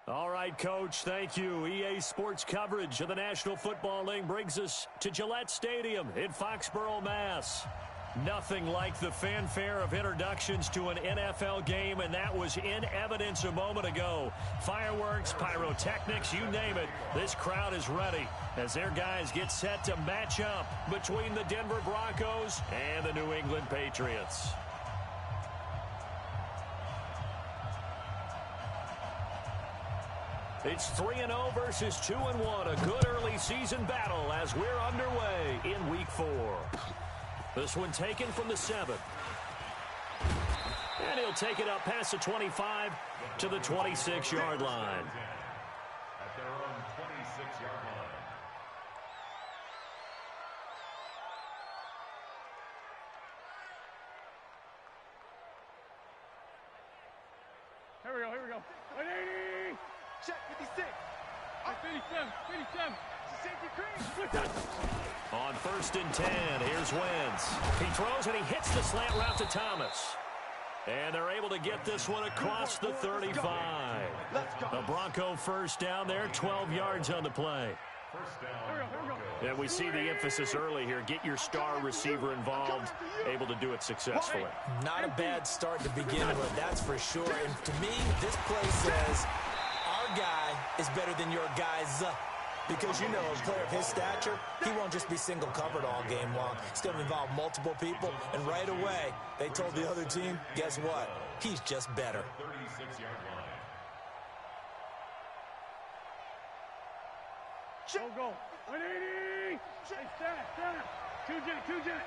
All right, Coach, thank you. EA Sports coverage of the National Football League brings us to Gillette Stadium in Foxborough, Mass. Nothing like the fanfare of introductions to an NFL game, and that was in evidence a moment ago. Fireworks, pyrotechnics, you name it. This crowd is ready as their guys get set to match up between the Denver Broncos and the New England Patriots. It's 3-0 versus 2-1, a good early season battle as we're underway in Week 4. This one taken from the 7. And he'll take it up past the 25 to the 26-yard line. At their own 26-yard line. Here we go. 180! Check, 56. 57. Safety cream. On 1st and 10, here's Wentz. He throws and he hits the slant route to Thomas. And they're able to get this one across the 35. The Bronco first down there, 12 yards on the play. And we see the emphasis early here. Get your star receiver involved, able to do it successfully. Not a bad start to begin with, that's for sure. And to me, this play says our guy is better than your guy's. Because, you know, a player of his stature, he won't just be single covered all game long. It's going to involve multiple people. And right away, they told the other team, guess what? He's just better. 36-yard line. Go. 180! Stop. Two jet.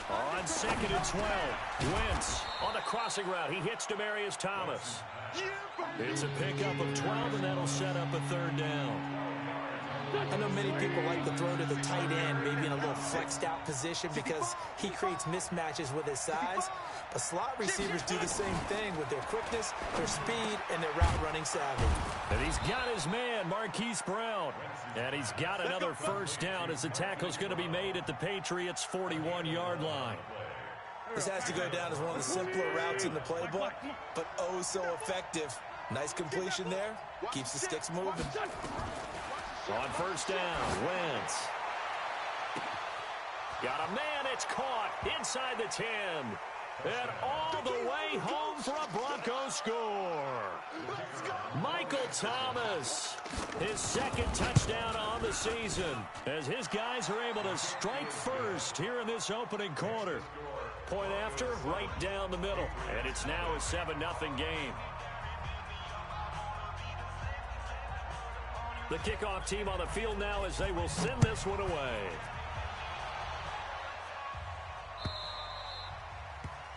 On 2nd and 12, Wentz on the crossing route. He hits Demaryius Thomas. It's a pickup of 12, and that'll set up a 3rd down. I know many people like to throw to the tight end, maybe in a little flexed out position because he creates mismatches with his size. But slot receivers do the same thing with their quickness, their speed, and their route running savvy. And he's got his man, Marquise Brown. And he's got another 1st down as the tackle's going to be made at the Patriots' 41-yard line. This has to go down as one of the simpler routes in the playbook, but oh so effective. Nice completion there. Keeps the sticks moving. On 1st down, Wentz. Got a man, it's caught inside the 10. And all the way home for a Broncos score. Michael Thomas, his 2nd touchdown on the season, as his guys are able to strike first here in this opening quarter. Point after, right down the middle. And it's now a 7-0 game. The kickoff team on the field now as they will send this one away.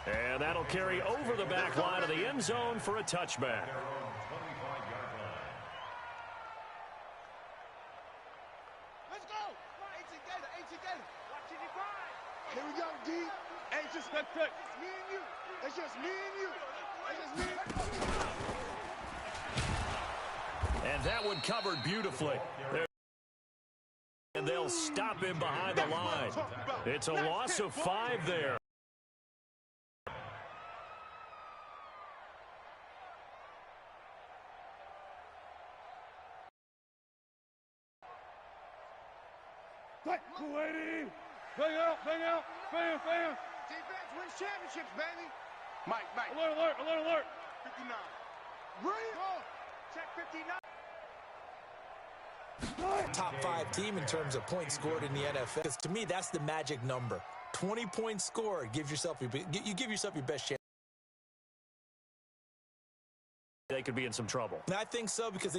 And that'll carry over the back line of the end zone for a touchback. Let's go! Come on, 18 Gator. Watching you grind. Here we go, D. Hey, just me and you. It's just me and you. And that one covered beautifully. And they'll stop him behind the line. It's a loss of 5 there. Bang out. Defense wins championships, baby. Mike. Alert. 59. Bring it. Check 59. Top 5 team in terms of points scored in the NFL. Because to me, that's the magic number. 20 points scored. You give yourself your best chance. They could be in some trouble. And I think so because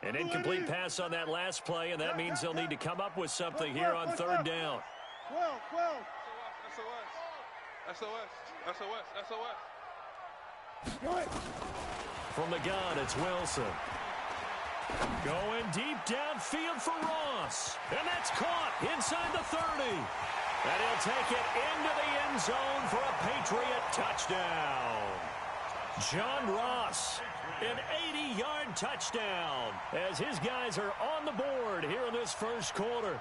An incomplete pass on that last play, and that means they'll need to come up with something here on 3rd down. 12. SOS. From the gun, it's Wilson. Going deep downfield for Ross. And that's caught inside the 30. And he'll take it into the end zone for a Patriot touchdown. John Ross, an 80-yard touchdown as his guys are on the board here in this 1st quarter.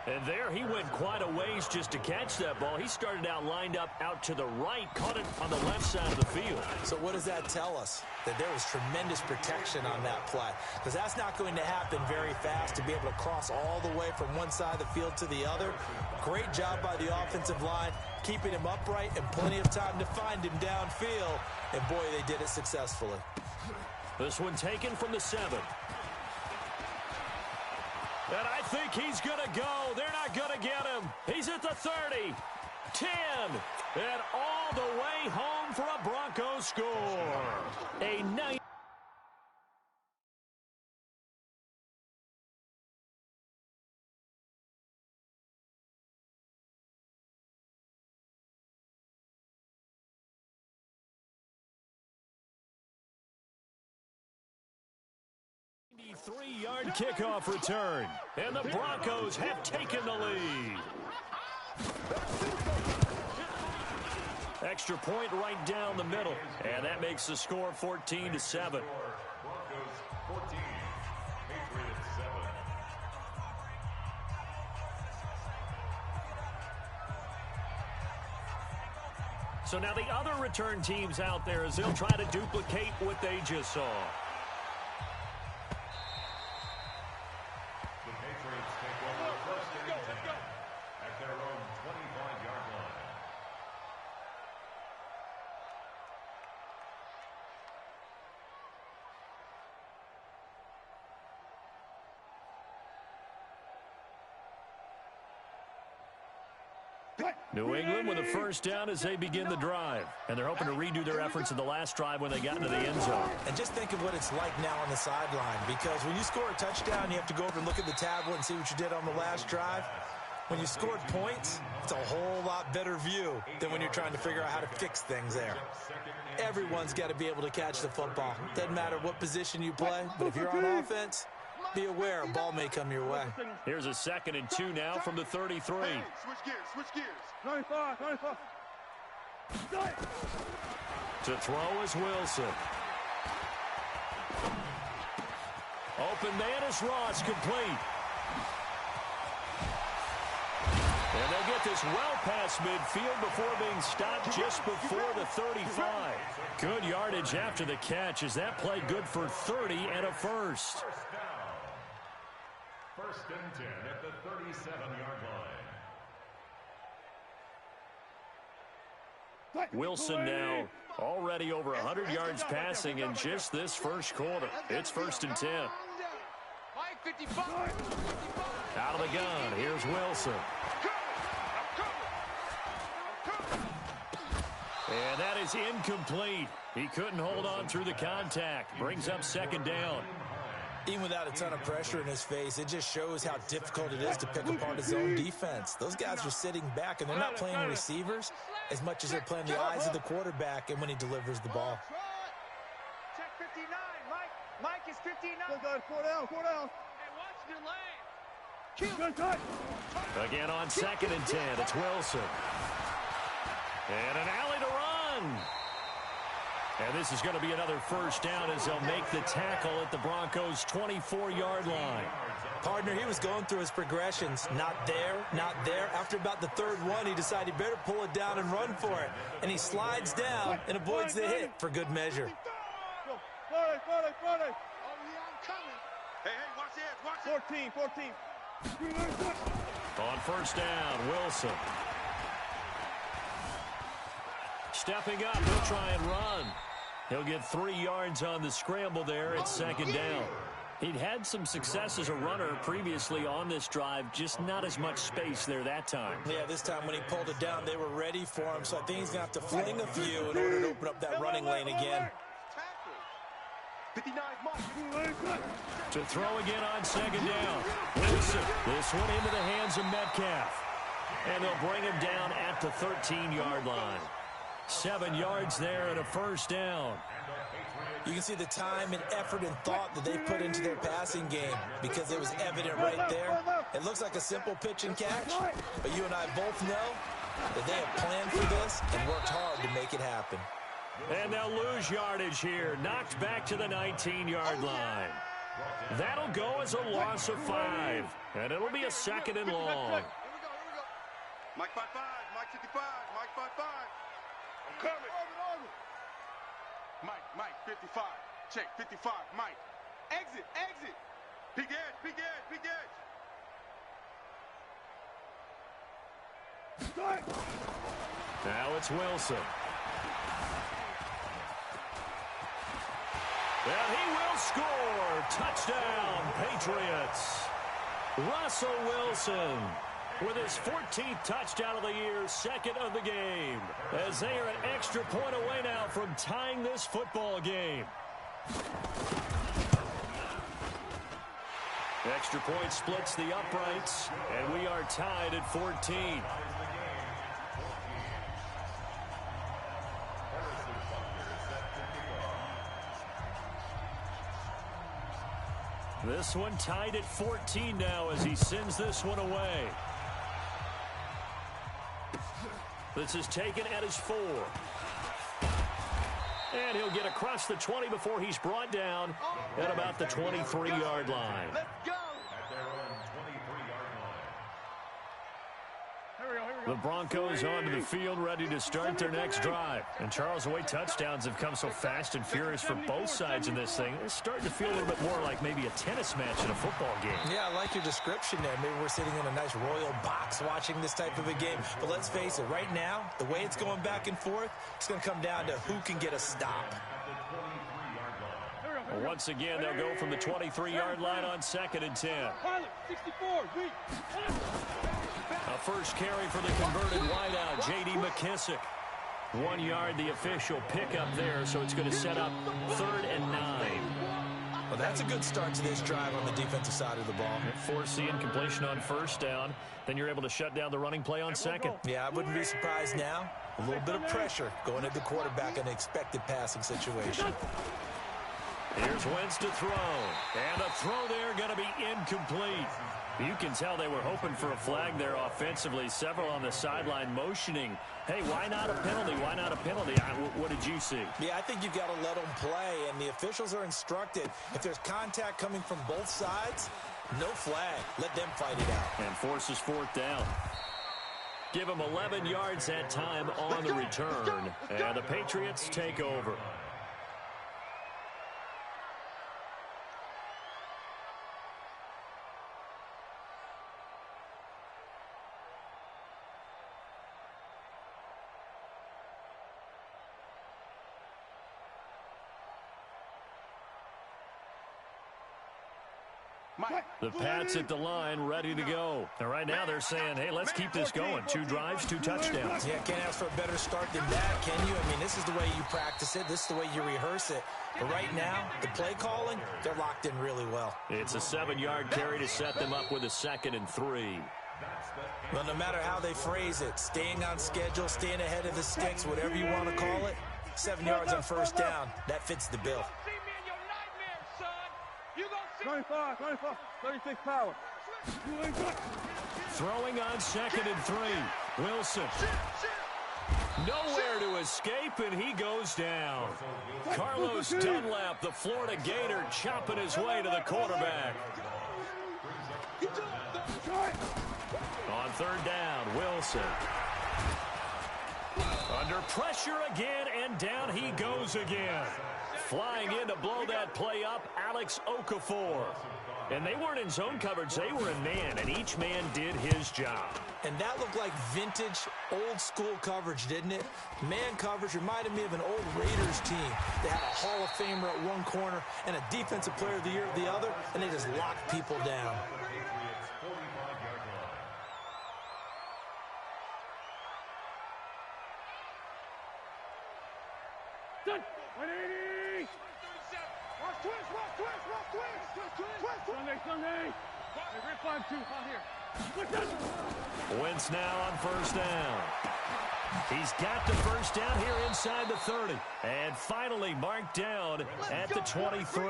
And there he went quite a ways just to catch that ball. He started out lined up out to the right, caught it on the left side of the field. So what does that tell us? That there was tremendous protection on that play. Because that's not going to happen very fast, to be able to cross all the way from one side of the field to the other. Great job by the offensive line, keeping him upright and plenty of time to find him downfield. And boy, they did it successfully. This one taken from the 7. And I think he's going to go. They're not going to get him. He's at the 30, 10, and all the way home for a Broncos score. A nice. Three-yard kickoff return, and the Broncos have taken the lead. Extra point right down the middle, and that makes the score 14-7. Broncos 14, Patriots 7. So now the other return teams out there, as they'll try to duplicate what they just saw. New England with a first down as they begin the drive. And they're hoping to redo their efforts in the last drive when they got into the end zone. And just think of what it's like now on the sideline, because when you score a touchdown, you have to go over and look at the tablet and see what you did on the last drive. When you scored points, it's a whole lot better view than when you're trying to figure out how to fix things there. Everyone's got to be able to catch the football. Doesn't matter what position you play, but if you're on offense, be aware a ball may come your way. Here's a 2nd and 2 now from the 33. Switch gears, switch gears. 95, 95. To throw is Wilson. Open man is Ross, complete. And they'll get this well past midfield before being stopped just before the 35. Good yardage after the catch. Is that play good for 30 and a first? First and 10 at the 37-yard line. Wilson now already over 100 yards passing in just this first quarter. It's 1st and 10. Out of the gun, here's Wilson. And that is incomplete. He couldn't hold on through the contact. Brings up 2nd down. Even without a ton of pressure in his face, it just shows how difficult it is to pick apart his own defense. Those guys are sitting back, and they're not playing receivers as much as they're playing the eyes of the quarterback and when he delivers the ball. Check 59, Mike. Mike is 59. Four down. Hey, watch the lane. Again on 2nd and 10, it's Wilson. And an alley to run. And this is going to be another first down as they'll make the tackle at the Broncos' 24-yard line. Partner, he was going through his progressions. Not there, not there. After about the 3rd one, he decided he better pull it down and run for it. And he slides down and avoids the hit for good measure. 40. Oh, yeah, I'm coming. Hey, watch it. 14. On first down, Wilson. Stepping up, he'll try and run. He'll get 3 yards on the scramble there at 2nd down. He'd had some success as a runner previously on this drive, just not as much space there that time. Yeah, this time when he pulled it down, they were ready for him, so I think he's going to have to fling a few in order to open up that running lane again. 59 Mike. To throw again on 2nd down. Wilson, this one into the hands of Metcalf. And they'll bring him down at the 13-yard line. 7 yards there and a first down. You can see the time and effort and thought that they put into their passing game because it was evident right there. It looks like a simple pitch and catch, but you and I both know that they have planned for this and worked hard to make it happen. And they'll lose yardage here. Knocked back to the 19-yard line. That'll go as a loss of 5. And it'll be a 2nd and long. Here we go. Mike 5-5, Mike 55, Mike 5-5. I'm coming. Mike 55. Check 55, Mike. Exit. Big edge. Now it's Wilson. And he will score. Touchdown, Patriots. Russell Wilson with his 14th touchdown of the year, 2nd of the game, as they are an extra point away now from tying this football game. Extra point splits the uprights, and we are tied at 14. This one tied at 14 now as he sends this one away. This is taken at his 4. And he'll get across the 20 before he's brought down at about the 23-yard line. Let's go. The Broncos onto the field, ready to start their next drive. And Charles, the way touchdowns have come so fast and furious for both sides in this thing, it's starting to feel a little bit more like maybe a tennis match in a football game. Yeah, I like your description there. Maybe we're sitting in a nice royal box watching this type of a game. But let's face it, right now, the way it's going back and forth, it's going to come down to who can get a stop. Well, once again, they'll go from the 23-yard line on 2nd and 10. 64, A first carry for the converted wideout, J.D. McKissick. 1 yard, the official pickup there, so it's going to set up 3rd and 9. Well, that's a good start to this drive on the defensive side of the ball. Force the incompletion on 1st down. Then you're able to shut down the running play on 2nd. Yeah, I wouldn't be surprised now. A little bit of pressure going at the quarterback in an expected passing situation. Here's Wentz to throw. And a throw there going to be incomplete. You can tell they were hoping for a flag there offensively. Several on the sideline motioning, hey, why not a penalty? Why not a penalty? What did you see? Yeah, I think you've got to let them play, and the officials are instructed. If there's contact coming from both sides, no flag. Let them fight it out. And forces 4th down. Give them 11 yards that time on the return. And the Patriots take over. The Pats at the line, ready to go. And right now they're saying, hey, let's keep this going. 2 drives, 2 touchdowns. Yeah, can't ask for a better start than that, can you? I mean, this is the way you practice it. This is the way you rehearse it. But right now, the play calling, they're locked in really well. It's a 7-yard carry to set them up with a 2nd and 3. Well, no matter how they phrase it, staying on schedule, staying ahead of the sticks, whatever you want to call it, 7 yards on 1st down, that fits the bill. 25, 36 power. Throwing on 2nd and 3. Wilson. Nowhere to escape, and he goes down. Carlos Dunlap, the Florida Gator, chopping his way to the quarterback. On 3rd down, Wilson. Under pressure again, and down he goes again. Flying in to blow that play up, Alex Okafor. And they weren't in zone coverage, they were in man, and each man did his job. And that looked like vintage, old-school coverage, didn't it? Man coverage reminded me of an old Raiders team. They had a Hall of Famer at one corner and a Defensive Player of the Year at the other, and they just locked people down. Done. 180. Watch twist. Sunday. Rip 5-2 out here. Wentz now on 1st down. He's got the 1st down here inside the 30. And finally marked down at the 23.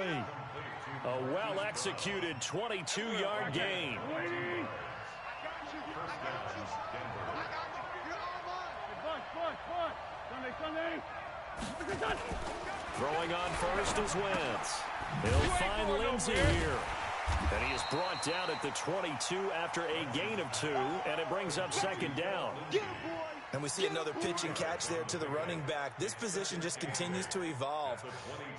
A well-executed 22-yard gain. Sunday. Throwing on first is Wentz. He'll find Lindsey here. And he is brought down at the 22 after a gain of 2, and it brings up second down. And we see another pitch and catch there to the running back. This position just continues to evolve.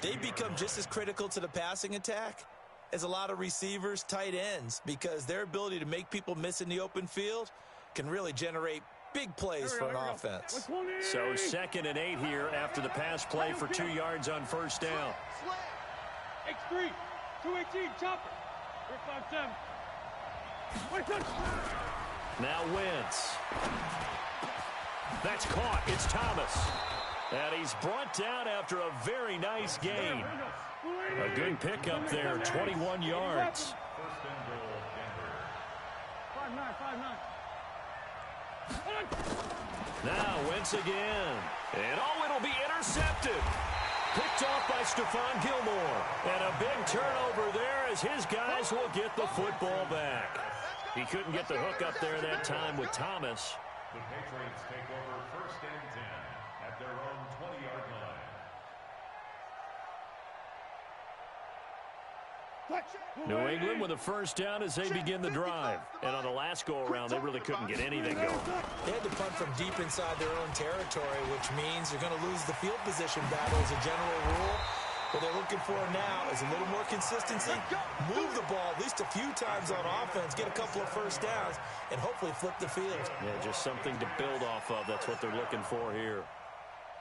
They become just as critical to the passing attack as a lot of receivers, tight ends, because their ability to make people miss in the open field can really generate big plays for an offense. So 2nd and 8 here after the pass play for 2 yards on first down. X3, 218, chopper. 357. Now Wentz. That's caught. It's Thomas. And he's brought down after a very nice gain. A good pickup there, 21 yards. 5'9". Now Wentz again. And it'll be intercepted. Picked off by Stephon Gilmore. And a big turnover there as his guys will get the football back. He couldn't get the hook up there that time with Thomas. The Patriots take over 1st and 10 at their own 20-yard line. New England with a first down as they begin the drive. And on the last go-around, they really couldn't get anything going. They had to punt from deep inside their own territory, which means they're going to lose the field position battle as a general rule. What they're looking for now is a little more consistency, move the ball at least a few times on offense, get a couple of first downs, and hopefully flip the field. Yeah, just something to build off of. That's what they're looking for here.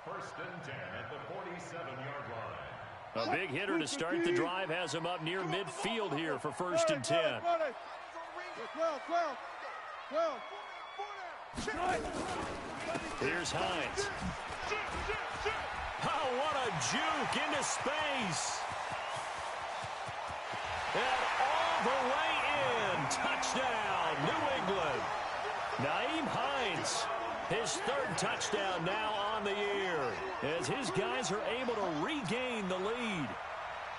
1st and 10 at the 47-yard line. A big hitter to start the drive has him up near midfield here for 1st and 10. 12. Here's Hines. Oh, what a juke into space. And all the way in. Touchdown, New England. Nyheim Hines, his 3rd touchdown now on the year, as his guys are able to regain the lead.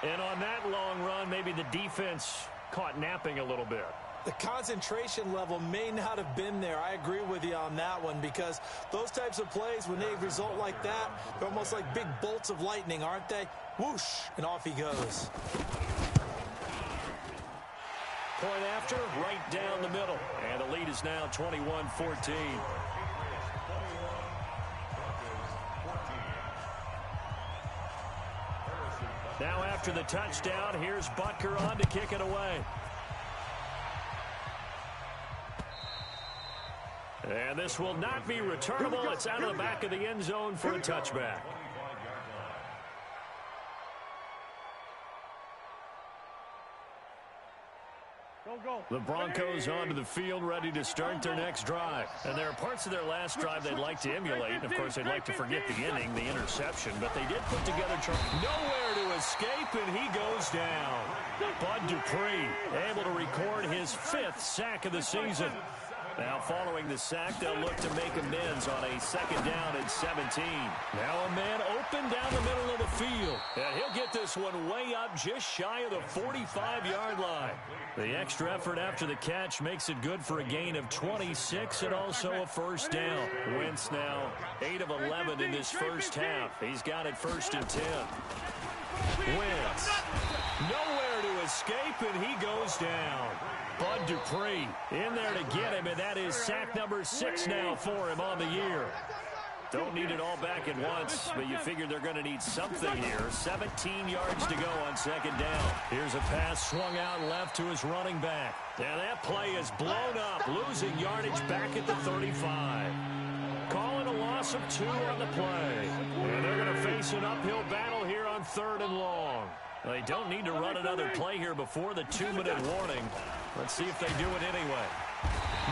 And on that long run, maybe the defense caught napping a little bit. The concentration level may not have been there. I agree with you on that one, because those types of plays, when they result like that, they're almost like big bolts of lightning, aren't they? Whoosh, and off he goes. Point after, right down the middle. And the lead is now 21-14. Now after the touchdown, here's Butker on to kick it away. And this will not be returnable. It's out of the back of the end zone for a touchback. The Broncos onto the field, ready to start their next drive. And there are parts of their last drive they'd like to emulate. Of course, they'd like to forget the inning, the interception. But they did put together nowhere to escape, and he goes down. Bud Dupree able to record his 5th sack of the season. Now following the sack, they'll look to make amends on a 2nd down and 17. Now a man open down the middle of the field. And he'll get this one way up just shy of the 45-yard line. The extra effort after the catch makes it good for a gain of 26 and also a first down. Wentz now 8 of 11 in this first half. He's got it 1st and 10. Wentz nowhere to escape, and he goes down. Bud Dupree in there to get him, and that is sack number 6 now for him on the year. Don't need it all back at once, but you figure they're going to need something here. 17 yards to go on 2nd down. Here's a pass swung out left to his running back. And that play is blown up, losing yardage back at the 35. Calling a loss of 2 on the play. And they're going to face an uphill battle here on 3rd and long. They don't need to run another play here before the 2-minute warning. Let's see if they do it anyway.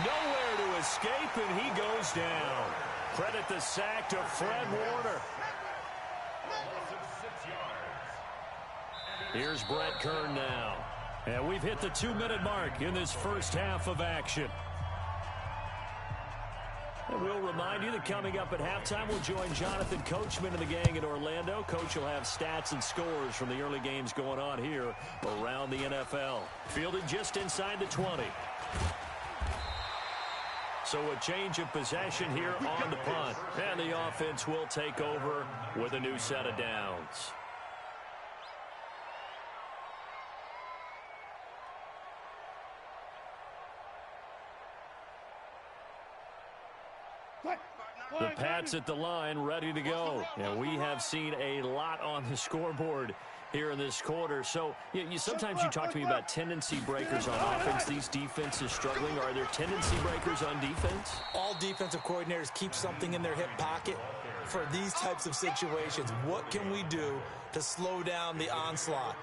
Nowhere to escape, and he goes down. Credit the sack to Fred Warner. Here's Brett Kern now. And we've hit the 2-minute mark in this first half of action. And we'll remind you that coming up at halftime, we'll join Jonathan Coachman and the gang in Orlando. Coach will have stats and scores from the early games going on here around the NFL. Fielded just inside the 20. So a change of possession here on the punt. And the offense will take over with a new set of downs. The Pats at the line, ready to go. And we have seen a lot on the scoreboard here in this quarter. So sometimes you talk to me about tendency breakers on offense. These defenses struggling. Are there tendency breakers on defense? All defensive coordinators keep something in their hip pocket for these types of situations. What can we do to slow down the onslaught?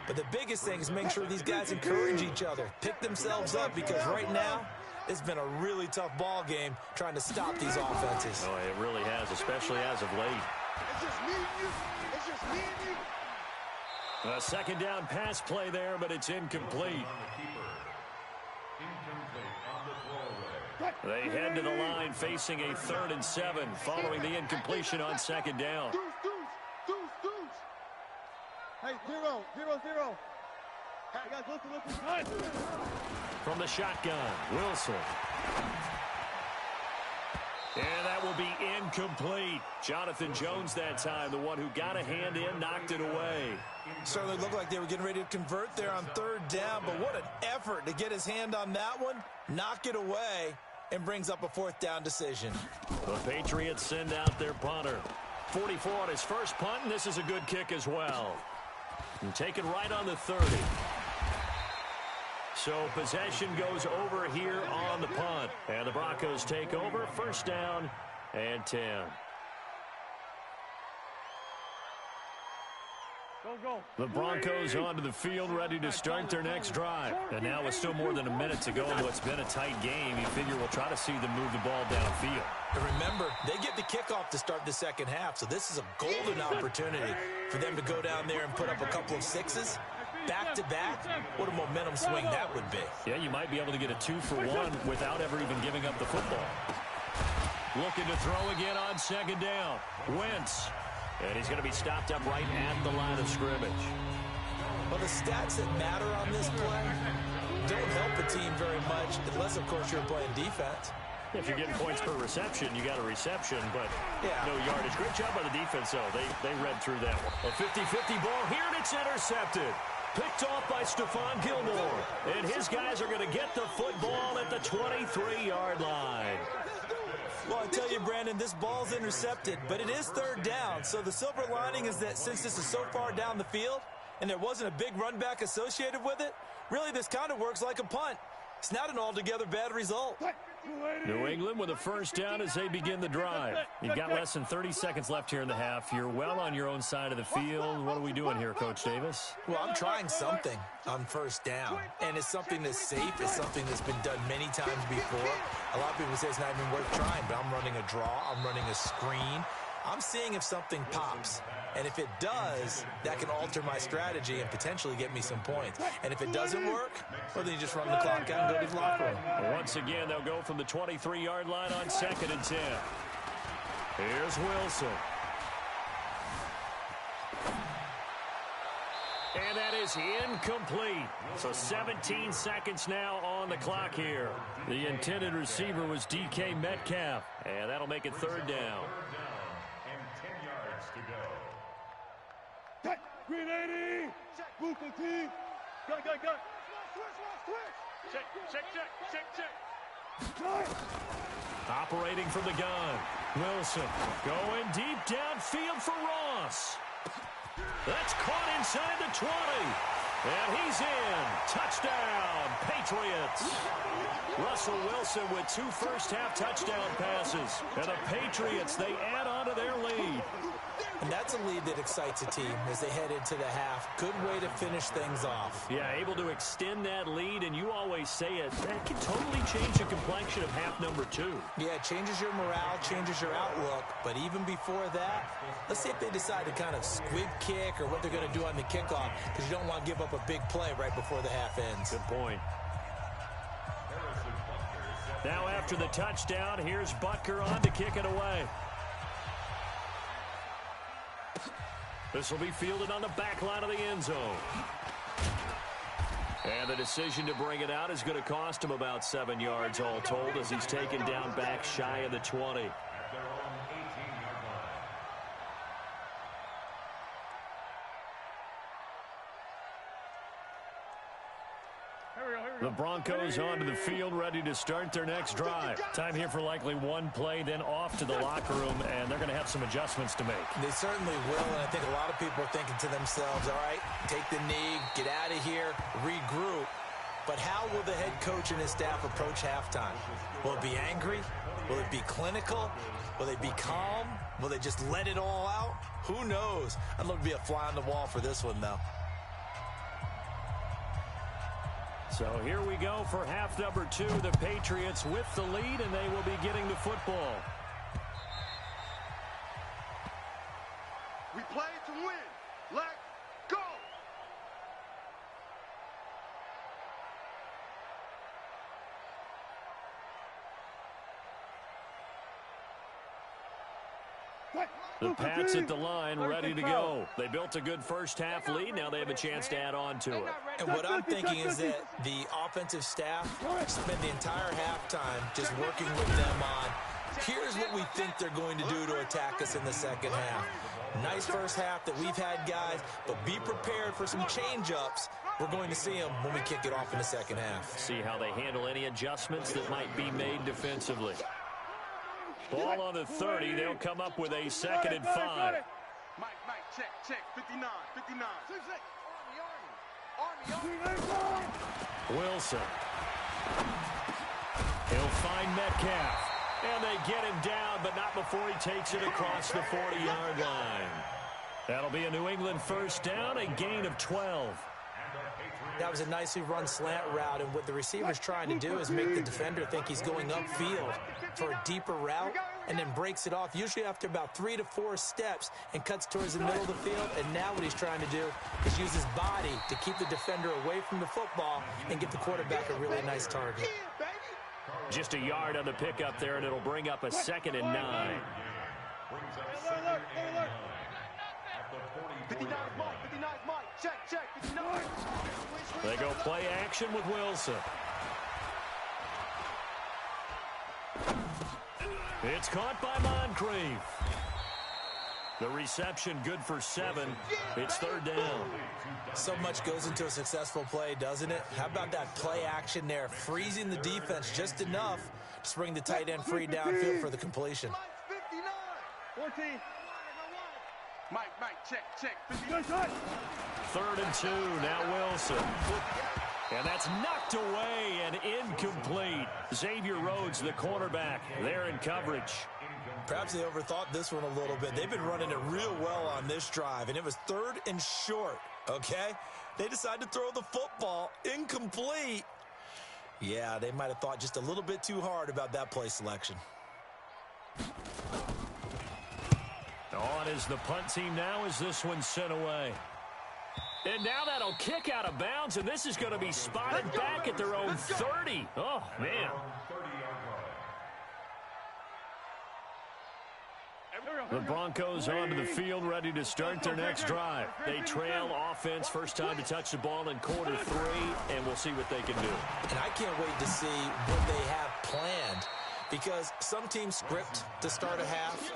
But the biggest thing is make sure these guys encourage each other, pick themselves up, because right now, it's been a really tough ball game trying to stop these offenses. Oh, it really has, especially as of late. It's just me and you. It's just me and you. A second down pass play there, but it's incomplete. They head to the line facing a 3rd and 7 following the incompletion on second down. Deuce. Hey, 0. Hey, guys, listen. From the shotgun, Wilson. And that will be incomplete. Jonathan Jones that time, the one who got a hand in, knocked it away. Certainly looked like they were getting ready to convert there on 3rd down, but what an effort to get his hand on that one, knock it away, and brings up a 4th down decision. The Patriots send out their punter. 44 on his first punt, and this is a good kick as well. And taken right on the 30. So possession goes over here on the punt. And the Broncos take over, 1st down and 10. The Broncos onto the field, ready to start their next drive. And now with still more than a minute to go in what's been a tight game, you figure we'll try to see them move the ball downfield. And remember, they get the kickoff to start the second half, so this is a golden opportunity for them to go down there and put up a couple of 6s. Back-to-back, what a momentum swing that would be. Yeah, you might be able to get a 2-for-1 without ever even giving up the football. Looking to throw again on second down. Wentz. And he's going to be stopped up right at the line of scrimmage. Well, the stats that matter on this play don't help the team very much, unless, of course, you're playing defense. If you're getting points per reception, you got a reception, but no yardage. Great job by the defense, though. They read through that one. A 50-50 ball here, and it's intercepted. Picked off by Stephon Gilmore. And his guys are going to get the football at the 23-yard line. Well, I tell you, Brandon, this ball's intercepted, but it is 3rd down. So the silver lining is that since this is so far down the field and there wasn't a big run back associated with it, really this kind of works like a punt. It's not an altogether bad result. New England with a 1st down as they begin the drive. You've got less than 30 seconds left here in the half. You're well on your own side of the field. What are we doing here, Coach Davis? Well, I'm trying something on 1st down, and it's something that's safe. It's something that's been done many times before. A lot of people say it's not even worth trying, but I'm running a draw. I'm running a screen. I'm seeing if something pops. And if it does, that can alter my strategy and potentially get me some points. And if it doesn't work, well, then you just run the clock out and go to the locker room. Once again, they'll go from the 23-yard line on 2nd and 10. Here's Wilson. And that is incomplete. So 17 seconds now on the clock here. The intended receiver was DK Metcalf. And that'll make it 3rd down. Green 80. Move the team. Go. Check. Operating from the gun. Wilson going deep downfield for Ross. That's caught inside the 20. And he's in. Touchdown, Patriots. Russell Wilson with 2 first-half touchdown passes. And the Patriots, they add on to their lead. And that's a lead that excites a team as they head into the half. Good way to finish things off. Yeah, able to extend that lead, and you always say it, that can totally change the complexion of half number 2. Yeah, it changes your morale, changes your outlook. But even before that, let's see if they decide to kind of squib kick or what they're going to do on the kickoff, because you don't want to give up a big play right before the half ends. Good point. Now after the touchdown, here's Butker on to kick it away. This will be fielded on the back line of the end zone. And the decision to bring it out is going to cost him about 7 yards all told as he's taken down back shy of the 20. The Broncos onto the field, ready to start their next drive. Time here for likely one play, then off to the locker room, and they're going to have some adjustments to make. They certainly will, and I think a lot of people are thinking to themselves, all right, take the knee, get out of here, regroup. But how will the head coach and his staff approach halftime? Will it be angry? Will it be clinical? Will they be calm? Will they just let it all out? Who knows? I'd love to be a fly on the wall for this one, though. So here we go for half number 2. The Patriots with the lead, and they will be getting the football. We play to win. Let's go. The Pats at the line, ready to go. They built a good first-half lead. Now they have a chance to add on to it. And what I'm thinking is that the offensive staff spend the entire halftime just working with them on, here's what we think they're going to do to attack us in the second half. Nice first half that we've had, guys, but be prepared for some change-ups. We're going to see them when we kick it off in the second half. See how they handle any adjustments that might be made defensively. Ball on the 30. They'll come up with a 2nd and 5. Mike, check. 59. Wilson. He'll find Metcalf. And they get him down, but not before he takes it across the 40-yard line. That'll be a New England first down, a gain of 12. That was a nicely run slant route, and what the receiver's trying to do is make the defender think he's going upfield for a deeper route, and then breaks it off, usually after about 3 to 4 steps, and cuts towards the middle of the field. And now what he's trying to do is use his body to keep the defender away from the football and get the quarterback a really nice target. Just a yard on the pickup there, and it'll bring up a 2nd and 9. 59 Mike. Check. 59. They go play action with Wilson. It's caught by Moncrief. The reception good for 7. It's 3rd down. So much goes into a successful play, doesn't it? How about that play action there, freezing the defense just enough to bring the tight end free downfield for the completion. 14. Mike, check. 3rd and 2. Now Wilson. And that's knocked away and incomplete. Xavier Rhodes, the cornerback, there in coverage. Perhaps they overthought this one a little bit. They've been running it real well on this drive, and it was 3rd and short, okay? They decided to throw the football incomplete. Yeah, they might have thought just a little bit too hard about that play selection. On is the punt team now as this one's sent away. And now that'll kick out of bounds, and this is going to be spotted back at their own 30. Oh, man. The Broncos onto the field, ready to start their next drive. They trail offense, first time to touch the ball in quarter 3, and we'll see what they can do. And I can't wait to see what they have planned, because some teams script to start a half.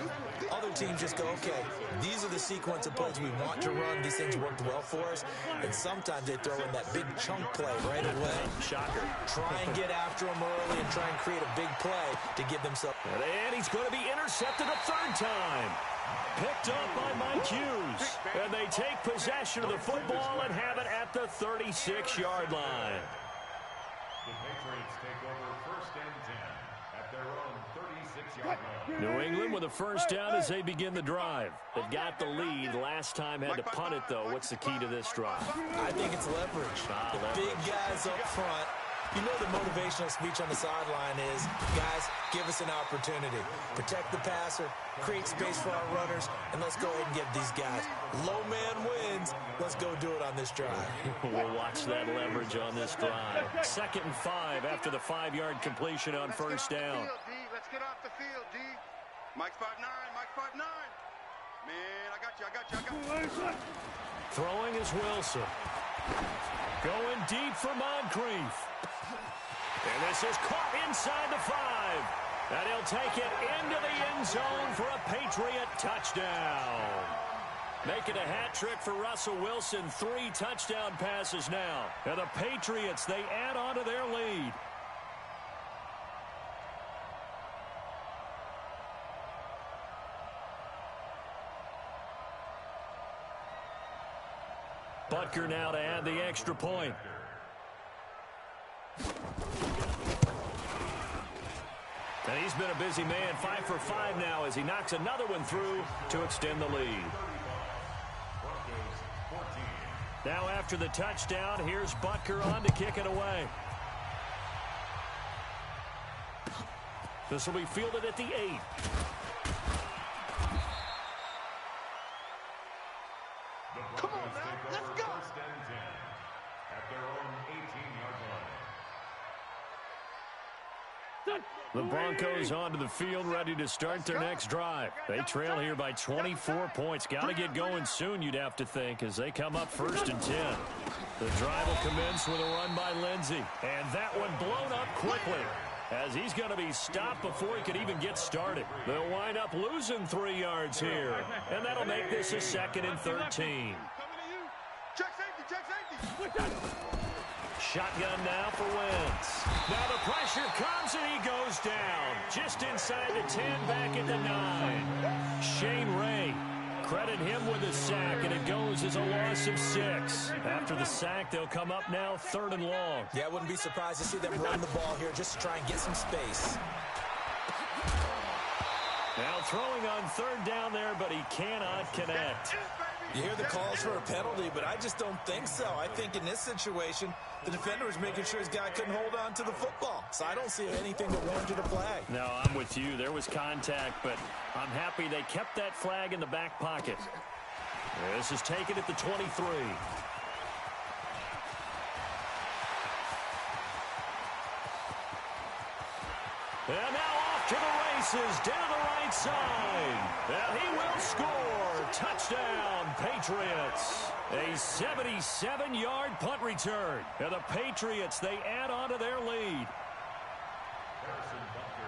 Other teams just go, okay, these are the sequence of plays we want to run. These things worked well for us. And sometimes they throw in that big chunk play right away. Shocker. Try and get after them early and try and create a big play to give themselves. And he's going to be intercepted a 3rd time. Picked up by Mike Hughes. And they take possession of the football and have it at the 36-yard line. The Patriots take over 1st and 10 at their own 36-yard line. New England with a first down as they begin the drive. They've got the lead. Last time had to punt it, though. What's the key to this drive? I think it's leverage. The big guys up front. You know the motivational speech on the sideline is, guys, give us an opportunity. Protect the passer, create space for our runners, and let's go ahead and get these guys. Low man wins. Let's go do it on this drive. We'll watch that leverage on this drive. 2nd and 5 after the 5-yard completion on first down. Let's get off the field, D. Mike's 5'9", Mike's 5'9". Man, I got you. Throwing is Wilson. Going deep for Moncrief. And this is caught inside the 5. And he'll take it into the end zone for a Patriot touchdown. Making a hat trick for Russell Wilson. 3 touchdown passes now. And the Patriots, they add on to their lead. Butker now to add the extra point. And he's been a busy man, 5 for 5 now as he knocks another one through to extend the lead. Now after the touchdown, here's Butker on to kick it away. This will be fielded at the 8. Come on now, let's go. First and 10 at their own 18-yard line. The Broncos onto the field, ready to start their next drive. They trail here by 24 points. Got to get going soon, you'd have to think, as they come up 1st and 10. The drive will commence with a run by Lindsey. And that one blown up quickly, as he's going to be stopped before he could even get started. They'll wind up losing 3 yards here, and that'll make this a 2nd and 13. Check safety. Shotgun now for Wentz. Now the pressure comes and he goes down. Just inside the 10, back at the 9. Shane Ray, credit him with a sack, and it goes as a loss of 6. After the sack, they'll come up now 3rd and long. Yeah, I wouldn't be surprised to see them run the ball here just to try and get some space. Now throwing on 3rd down there, but he cannot connect. You hear the calls for a penalty, but I just don't think so. I think in this situation, the defender was making sure his guy couldn't hold on to the football. So I don't see anything that warranted a flag. No, I'm with you. There was contact, but I'm happy they kept that flag in the back pocket. This is taken at the 23. And now off to the races, down the right side. And he will score. Touchdown, Patriots. A 77-yard punt return. And the Patriots, they add on to their lead.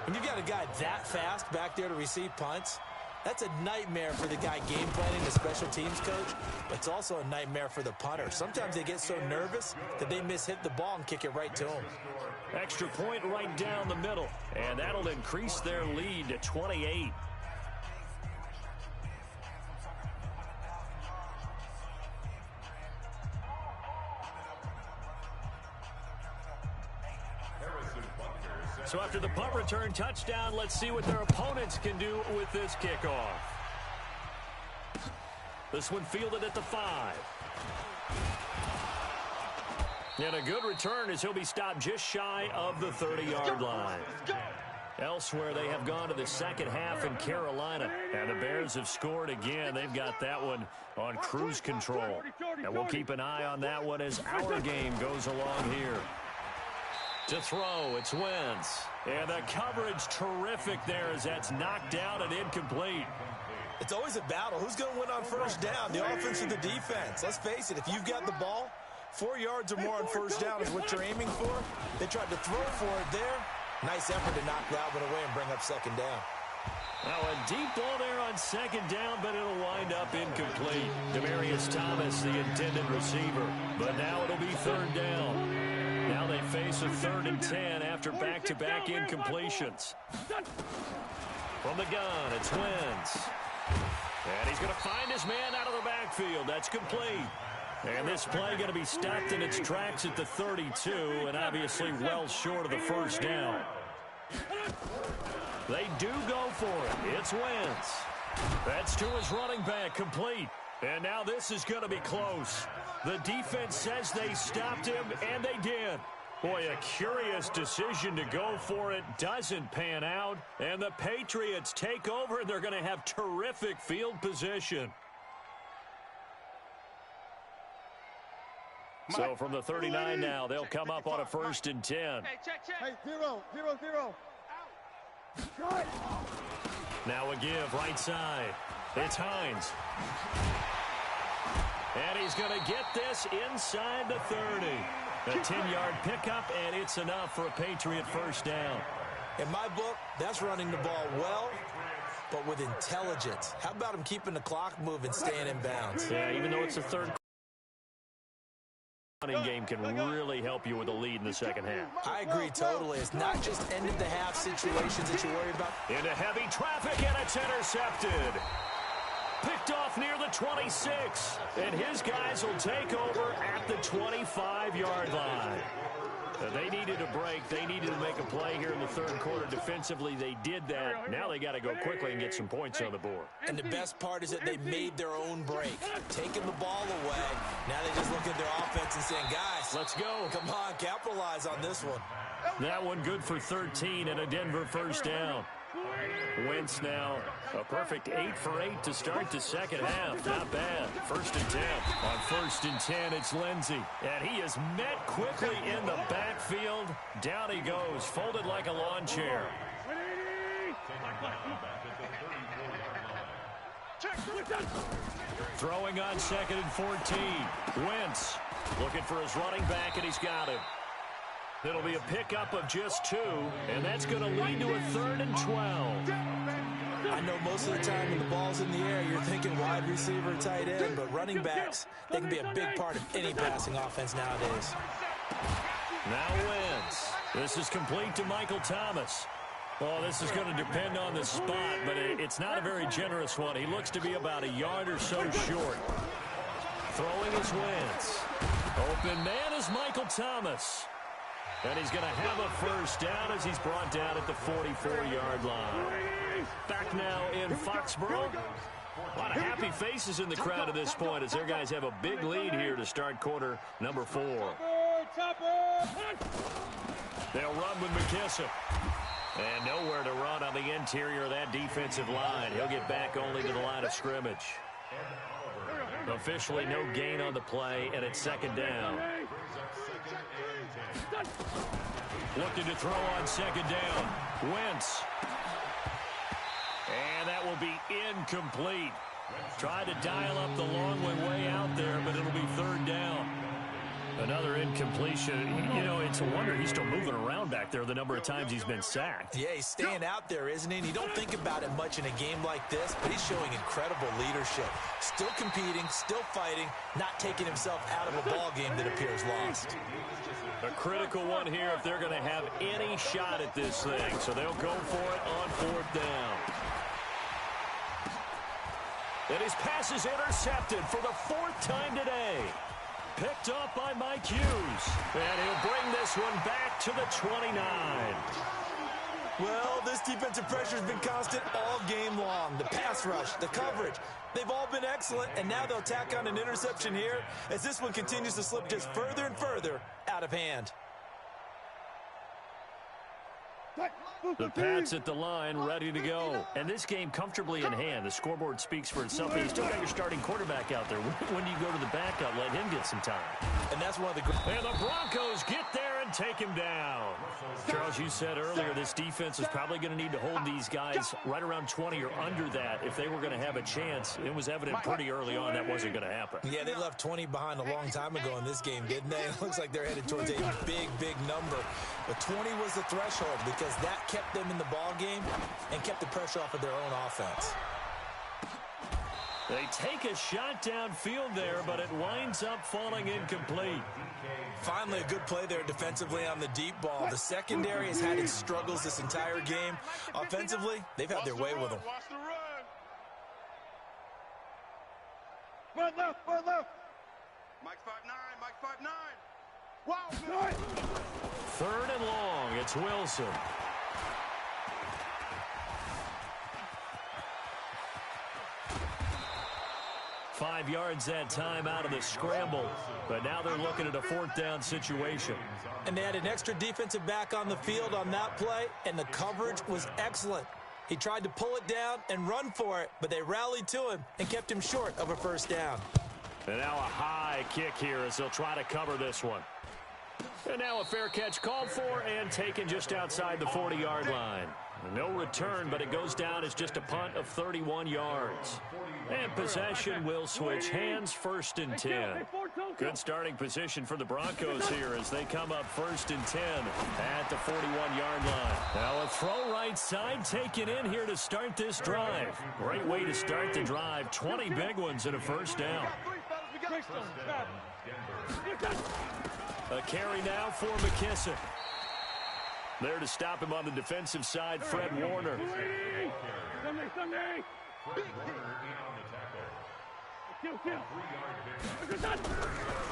When you've got a guy that fast back there to receive punts, that's a nightmare for the guy game planning, the special teams coach. It's also a nightmare for the punter. Sometimes they get so nervous that they hit the ball and kick it right to him. Extra point right down the middle. And that'll increase their lead to 28. So after the punt return touchdown, let's see what their opponents can do with this kickoff. This one fielded at the 5. And a good return as he'll be stopped just shy of the 30-yard line. Elsewhere, they have gone to the second half in Carolina. And the Bears have scored again. They've got that one on cruise control. And we'll keep an eye on that one as our game goes along here. To throw, it's Wentz. And the coverage terrific there as that's knocked down and incomplete. It's always a battle. Who's going to win on first down, the offense or the defense? Let's face it, if you've got the ball, 4 yards or more on first down is what you're aiming for. They tried to throw for it there. Nice effort to knock that one away and bring up second down. Now a deep ball there on second down, but it'll wind up incomplete. Demaryius Thomas, the intended receiver. But now it'll be third down. Now they face a 3rd and 10 after back-to-back incompletions. From the gun, it's Wentz. And he's going to find his man out of the backfield. That's complete. And this play going to be stopped in its tracks at the 32, and obviously well short of the first down. They do go for it. It's Wentz. That's to his running back, complete. And now this is going to be close. The defense says they stopped him, and they did. Boy, a curious decision to go for it. Doesn't pan out. And the Patriots take over. They're going to have terrific field position. So from the 39 now, they'll come up on a 1st and 10. Hey, check. Hey, 0. Now a give right side. It's Hines. And he's going to get this inside the 30. A 10-yard pickup, and it's enough for a Patriot first down. In my book, that's running the ball well but with intelligence. How about him keeping the clock moving, staying in bounds? Yeah, even though it's the third running game can really help you with a lead in the second half. I agree totally. It's not just end-of-the-half situations that you worry about. Into heavy traffic, and it's intercepted. Picked off near the 26, and his guys will take over at the 25-yard line. They needed a break. They needed to make a play here in the third quarter. Defensively, they did that. Now they got to go quickly and get some points on the board. And the best part is that they made their own break, taking the ball away. Now they just look at their offense and saying, guys, let's go. Come on, capitalize on this one. That one good for 13 and a Denver first down. Wentz now a perfect 8 for 8 to start the second half. Not bad. 1st and 10. On 1st and 10, it's Lindsey. And he is met quickly in the backfield. Down he goes, folded like a lawn chair. Throwing on 2nd and 14. Wentz looking for his running back, and he's got him. It'll be a pickup of just 2, and that's going to lead to a 3rd and 12. I know most of the time when the ball's in the air, you're thinking wide receiver, tight end, but running backs, they can be a big part of any passing offense nowadays. Now Wentz. This is complete to Michael Thomas. Well, this is going to depend on the spot, but it's not a very generous one. He looks to be about a yard or so short. Throwing is Wentz. Open man is Michael Thomas. And he's going to have a first down as he's brought down at the 44-yard line. Back now in Foxborough. A lot of happy faces in the crowd at this point as their guys have a big lead here to start quarter number 4. They'll run with McKissick. And nowhere to run on the interior of that defensive line. He'll get back only to the line of scrimmage. Officially no gain on the play, and it's 2nd down. Looking to throw on 2nd down. Wentz. And that will be incomplete. Tried to dial up the long way out there, but it'll be 3rd down. Another incompletion. You know, it's a wonder he's still moving around back there the number of times he's been sacked. Yeah, he's staying out there, isn't he? And you don't think about it much in a game like this, but he's showing incredible leadership. Still competing, still fighting, not taking himself out of a ball game that appears lost. A critical one here if they're going to have any shot at this thing. So they'll go for it on 4th down. And his pass is intercepted for the 4th time today. Picked up by Mike Hughes. And he'll bring this one back to the 29. Well, this defensive pressure has been constant all game long. The pass rush, the coverage, they've all been excellent. And now they'll tack on an interception here as this one continues to slip just further and further out of hand. The Pats at the line, ready to go. And this game comfortably in hand. The scoreboard speaks for itself, but you still got your starting quarterback out there. When do you go to the backup? Let him get some time. And that's one of the And the Broncos get there and take him down. Charles, you said earlier this defense is probably going to need to hold these guys right around 20 or under that if they were going to have a chance. It was evident pretty early on that wasn't going to happen. Yeah, they left 20 behind a long time ago in this game, didn't they? It looks like they're headed towards a big, big number. But 20 was the threshold because that kept them in the ball game and kept the pressure off of their own offense. They take a shot downfield there, but it winds up falling incomplete. Finally, a good play there defensively on the deep ball. The secondary has had its struggles this entire game. Offensively, they've had their way with them. Run left, run left. Mike 5'9", Mike 5'9". Wow, 3rd and long, it's Wilson. Five yards that time out of the scramble. But now they're looking at a 4th down situation. And they had an extra defensive back on the field on that play, and the coverage was excellent. He tried to pull it down and run for it, but they rallied to him and kept him short of a 1st down. And now a high kick here as they'll try to cover this one. And now a fair catch called for and taken just outside the 40-yard line. No return, but it goes down as just a punt of 31 yards. And possession will switch hands, 1st and 10. Good starting position for the Broncos here as they come up 1st and 10 at the 41-yard line. Now a throw right side taken in here to start this drive. Great way to start the drive. 20 big ones and a 1st down. A carry now for McKissick. There to stop him on the defensive side, Fred Warner.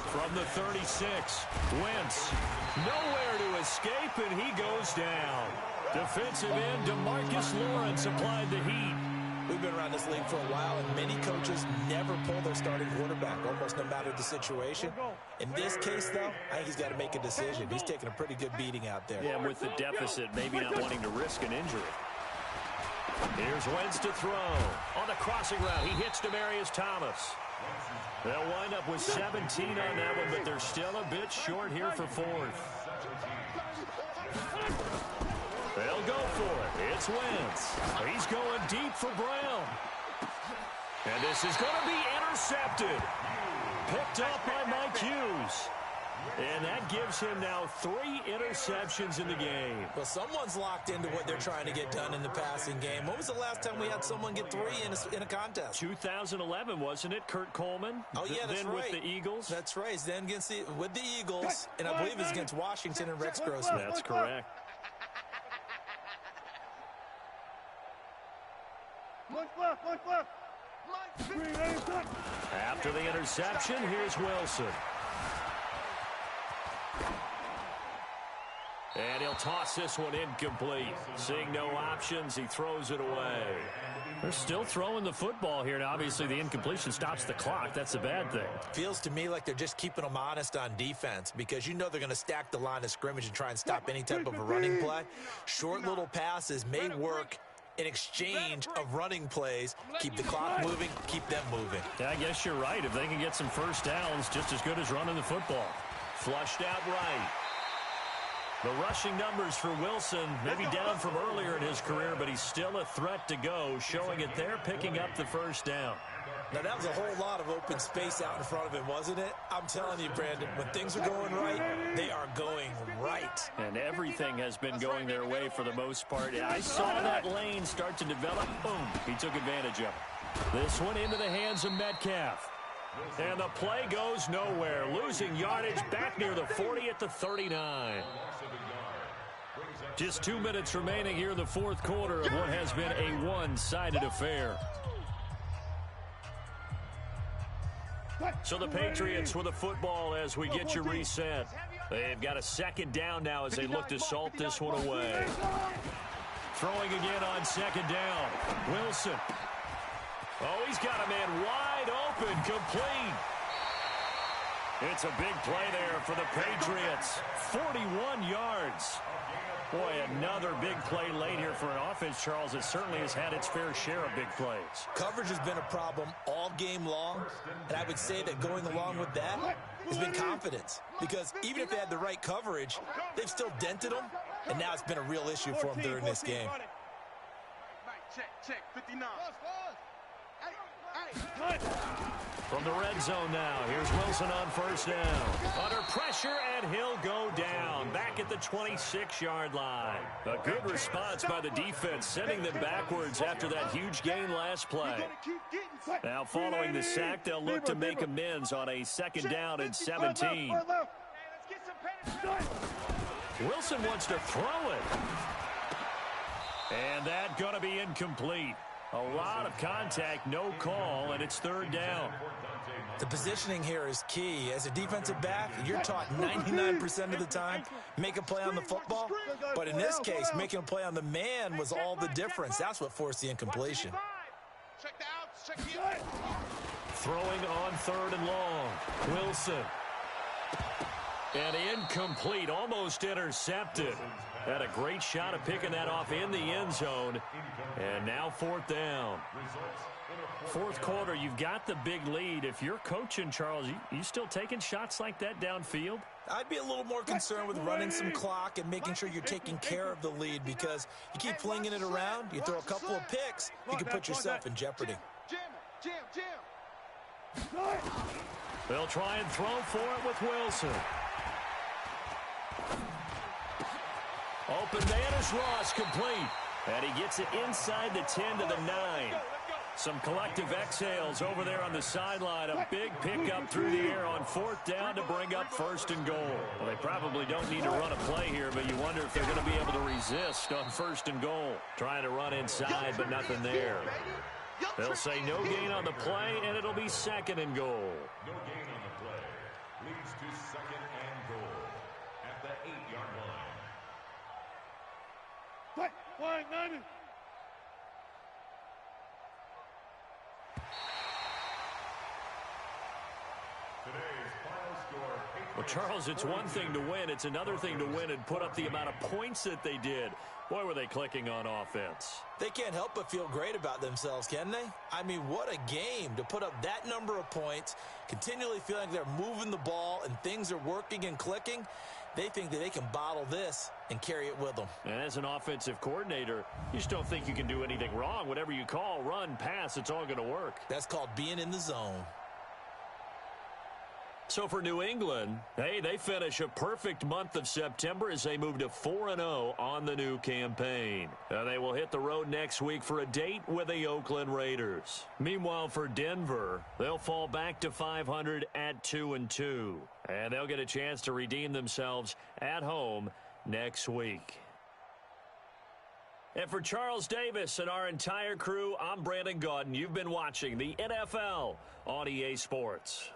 From the 36, Wentz. Nowhere to escape, and he goes down. Defensive end DeMarcus Lawrence applied the heat. We've been around this league for a while, and many coaches never pull their starting quarterback, almost no matter the situation. In this case, though, I think he's got to make a decision. He's taking a pretty good beating out there. Yeah, with the deficit, maybe not wanting to risk an injury. Here's Wentz to throw. On the crossing route, he hits Demaryius Thomas. They'll wind up with 17 on that one, but they're still a bit short here for 4th. They'll go for it. It's Wentz. He's going deep for Brown. And this is going to be intercepted. Picked up by Mike Hughes. And that gives him now 3 interceptions in the game. Well, someone's locked into what they're trying to get done in the passing game. When was the last time we had someone get 3 in a contest? 2011, wasn't it? Kurt Coleman? Oh, yeah, that's then right. with the Eagles? That's right. Then against with the Eagles, and I believe it's against Washington and Rex Grossman. That's correct. After the interception, here's Wilson. And he'll toss this one incomplete. Seeing no options, he throws it away. They're still throwing the football here. Now, obviously, the incompletion stops the clock. That's a bad thing. Feels to me like they're just keeping them honest on defense because you know they're going to stack the line of scrimmage and try and stop any type of a running play. Short little passes may work in exchange of running plays. Keep the clock moving, keep them moving. Yeah, I guess you're right. If they can get some 1st downs, just as good as running the football. Flushed out right. The rushing numbers for Wilson, maybe down from earlier in his career, but he's still a threat to go, showing it there, picking up the 1st down. Now, that was a whole lot of open space out in front of him, wasn't it? I'm telling you, Brandon, when things are going right, they are going right. And everything has been going their way for the most part. I saw that lane start to develop. Boom. He took advantage of it. This one into the hands of Metcalf. And the play goes nowhere. Losing yardage back near the 40 at the 39. Just 2 minutes remaining here in the 4th quarter of what has been a one-sided affair. So the Patriots with the football as we get you reset. They've got a 2nd down now as they look to salt this one away. Throwing again on 2nd down. Wilson. Oh, he's got a man wide open, complete. It's a big play there for the Patriots. 41 yards. Boy, another big play late here for an offense, Charles. It certainly has had its fair share of big plays. Coverage has been a problem all game long, and I would say that going along with that has been confidence. Because even if they had the right coverage, they've still dented them, and now it's been a real issue for them during this game. Check, 59. From the red zone now, here's Wilson on 1st down. Under pressure, and he'll go down. Back at the 26-yard line. A good response by the defense, sending them backwards after that huge gain last play. Now, following the sack, they'll look to make amends on a 2nd down and 17. Wilson wants to throw it. And that's going to be incomplete. A lot of contact, no call, and it's 3rd down. The positioning here is key. As a defensive back, you're taught 99% of the time, make a play on the football. But in this case, making a play on the man was all the difference. That's what forced the incompletion. Throwing on 3rd and long. Wilson. And incomplete, almost intercepted. Had a great shot at picking that off in the end zone. And now 4th down. 4th quarter, you've got the big lead. If you're coaching, Charles, you still taking shots like that downfield? I'd be a little more concerned with running some clock and making sure you're taking care of the lead, because you keep flinging it around, you throw a couple of picks, you can put yourself in jeopardy. They'll try and throw for it with Wilson. Open man is Ross, complete. And he gets it inside the 10 to the 9. Some collective exhales over there on the sideline. A big pickup through the air on 4th down to bring up 1st and goal. Well, they probably don't need to run a play here, but you wonder if they're going to be able to resist on 1st and goal. Trying to run inside, but nothing there. They'll say no gain on the play, and it'll be 2nd and goal. No gain on the play. Leads to 2nd and goal at the 8-yard line. Fine, 90. Well, Charles, it's one thing to win. It's another thing to win and put up the amount of points that they did. Boy, were they clicking on offense. They can't help but feel great about themselves, can they? I mean, what a game to put up that number of points, continually feeling they're moving the ball and things are working and clicking. They think that they can bottle this and carry it with them. And as an offensive coordinator, you just don't think you can do anything wrong. Whatever you call, run, pass, it's all going to work. That's called being in the zone. So for New England, hey, they finish a perfect month of September as they move to 4-0 on the new campaign. They will hit the road next week for a date with the Oakland Raiders. Meanwhile, for Denver, they'll fall back to 500 at 2-2. And they'll get a chance to redeem themselves at home next week. And for Charles Davis and our entire crew, I'm Brandon Gaudin. You've been watching the NFL on EA Sports.